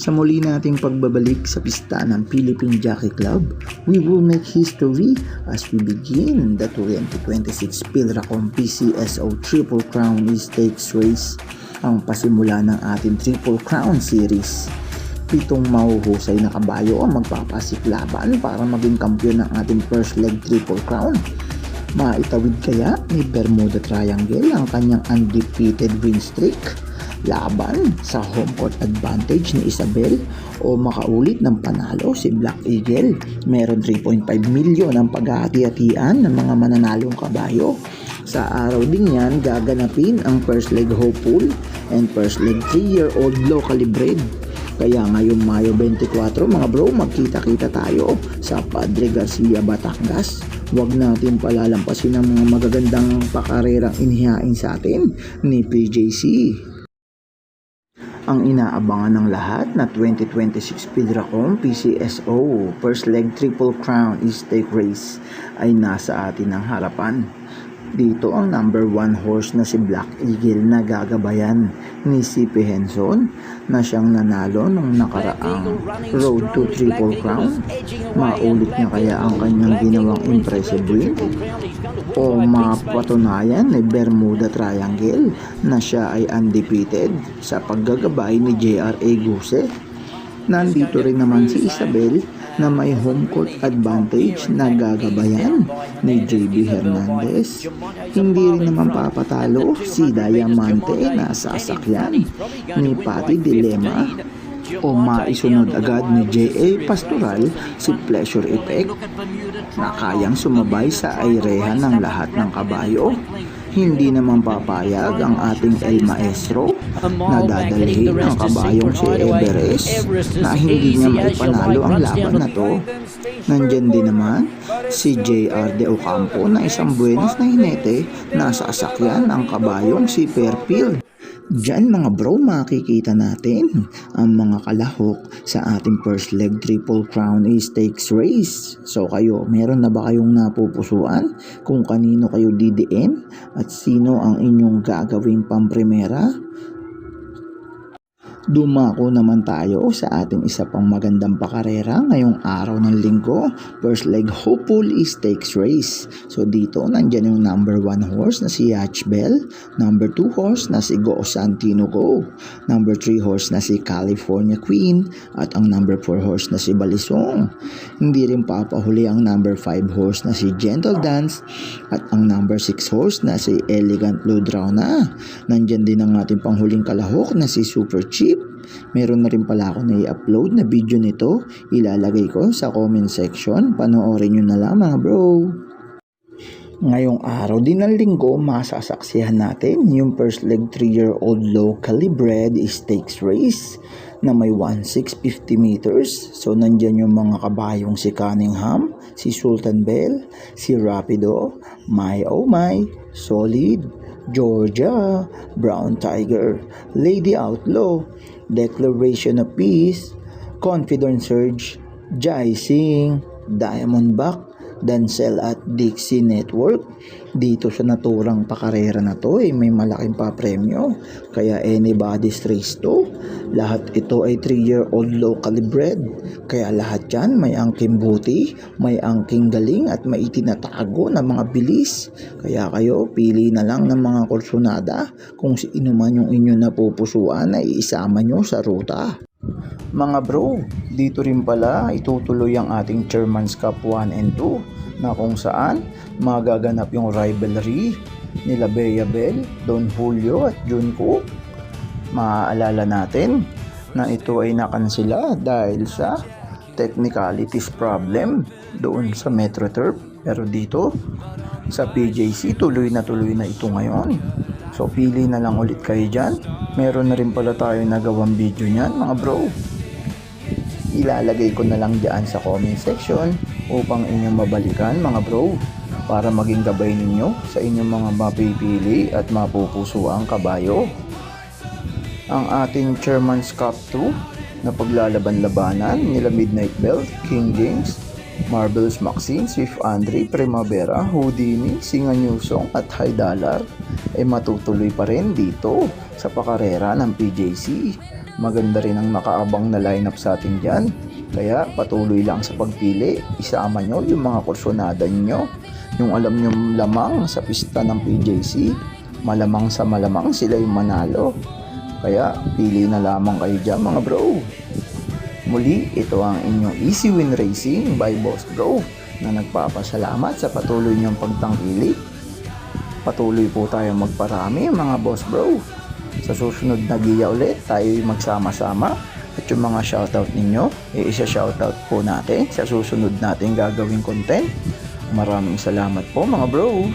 Sa muli nating pagbabalik sa pista ng Philippine Jockey Club, we will make history as we begin the 2026 Philracom PCSO Triple Crown Stakes Race, ang pasimula ng ating Triple Crown Series. 7 mahuhusay na kabayo ang magpapasiklaban para maging kampiyon ng ating first leg Triple Crown. Maitawid kaya ni Bermuda Triangle ang kanyang undefeated win streak laban sa home court advantage ni Isabel, o makaulit ng panalo si Black Eagle? Meron 3.5 milyon ang paghahati-hatian ng mga mananalong kabayo. Sa araw din yan, gaganapin ang first leg hopeful and first leg 3-year-old locally bred. Kaya ngayong Mayo 24 mga bro, magkita-kita tayo sa Padre Garcia, Batangas. Huwag natin palalampasin ang mga magagandang pakarerang inihain sa atin ni PJC. Ang inaabangan ng lahat na 2026 Philracom PCSO First Leg Triple Crown Stake Race ay nasa atin ng harapan. Dito ang number 1 horse na si Black Eagle na gagabayan ni CP Henson na siyang nanalo nung nakaraang Road to Triple Crown. Maulit niya kaya ang kanyang ginawang impressive win? O mapatunayan ni Bermuda Triangle na siya ay undefeated sa paggagabay ni JRA Guse? Nandito rin naman si Isabel na may home court advantage na gagabayan ni JB Hernandez. Hindi rin naman papatalo si Diamante na sasakyan ni Patty Dilema, o maisunod agad ni J.A. Pastoral si Pleasure Effect na kayang sumabay sa airehan ng lahat ng kabayo. Hindi naman papayag ang ating El Maestro na dadalhin ang kabayong si Everest na hindi niya maipanalo ang laban na to. Nandyan din naman si JR De Ocampo na isang buenas na hinete na sasakyan ang kabayong si Fairfield. Diyan mga bro, makikita natin ang mga kalahok sa ating first leg Triple Crown Stakes Race. So kayo, meron na ba kayong napupusuan kung kanino kayo didiin at sino ang inyong gagawing pamprimera? Dumako naman tayo sa ating isa pang magandang pakarera ngayong araw ng linggo, first leg hopeful stakes race. So dito nandyan yung number 1 horse na si Yacht Bell, number 2 horse na si Go Santino Go, number 3 horse na si California Queen, at ang number 4 horse na si Balisong. Hindi rin papahuli ang number 5 horse na si Gentle Dance at ang number 6 horse na si Elegant Blue Drauna. Nandyan din ang ating panghuling kalahok na si Super Cheap. Meron na rin pala ako na i-upload na video nito, ilalagay ko sa comment section, panoorin nyo na lang mga bro. Ngayong araw din ng linggo, masasaksihan natin yung first leg 3-year-old locally bred stakes race na may 1,650 meters. So nandyan yung mga kabayong si Cunningham, si Sultan Bell, si Rapido, My Oh My, Solid, Georgia, Brown Tiger, Lady Outlaw, Declaration of Peace, Confident Surge, Jai Singh, Diamond Back, Dancel at Dixie Network. Dito sa naturang pakarera na to may malaking papremyo, kaya anybody's race to. Lahat ito ay 3-year-old locally bred, kaya lahat yan may angking buti, may angking galing at may itinatago na mga bilis. Kaya kayo pili na lang ng mga kursunada kung sino man yung inyo napupusuan na iisama nyo sa ruta. Mga bro, dito rin pala itutuloy ang ating Chairman's Cup 1 and 2 na kung saan magaganap yung rivalry nila Bea Bell, Don Julio at Junko. Maaalala natin na ito ay nakansela dahil sa technicalities problem doon sa Metro Turf. Pero dito sa PJC tuloy na ito ngayon. So pili na lang ulit kayo dyan. Meron na rin pala tayo nagawang video nyan mga bro. Ilalagay ko na lang dyan sa comment section upang inyong mabalikan mga bro, para maging gabay ninyo sa inyong mga mapipili at mapupusuang kabayo. Ang ating Chairman's Cup 2 na paglalaban-labanan nila Midnight Belt, King James, Marbles Maxine, Swift Andre, Primavera, Houdini, Singa Newsong at High Dollar ay matutuloy pa rin dito sa pakarera ng PJC. Maganda rin ang nakaabang na lineup sa atin dyan. Kaya patuloy lang sa pagpili. Isama nyo yung mga kursunada nyo. Yung alam nyo lamang sa pista ng PJC. Malamang sa malamang sila yung manalo. Kaya pili na lamang kayo dyan mga bro. Muli, ito ang inyong Easy Win Racing by Boss Bro na nagpapasalamat sa patuloy niyong pagtangkilik. Patuloy po tayo magparami mga Boss Bro. Sa susunod na giya ulit, tayo magsama-sama. At yung mga shoutout ninyo, isa-shoutout po natin sa susunod natin gagawing content. Maraming salamat po mga bro.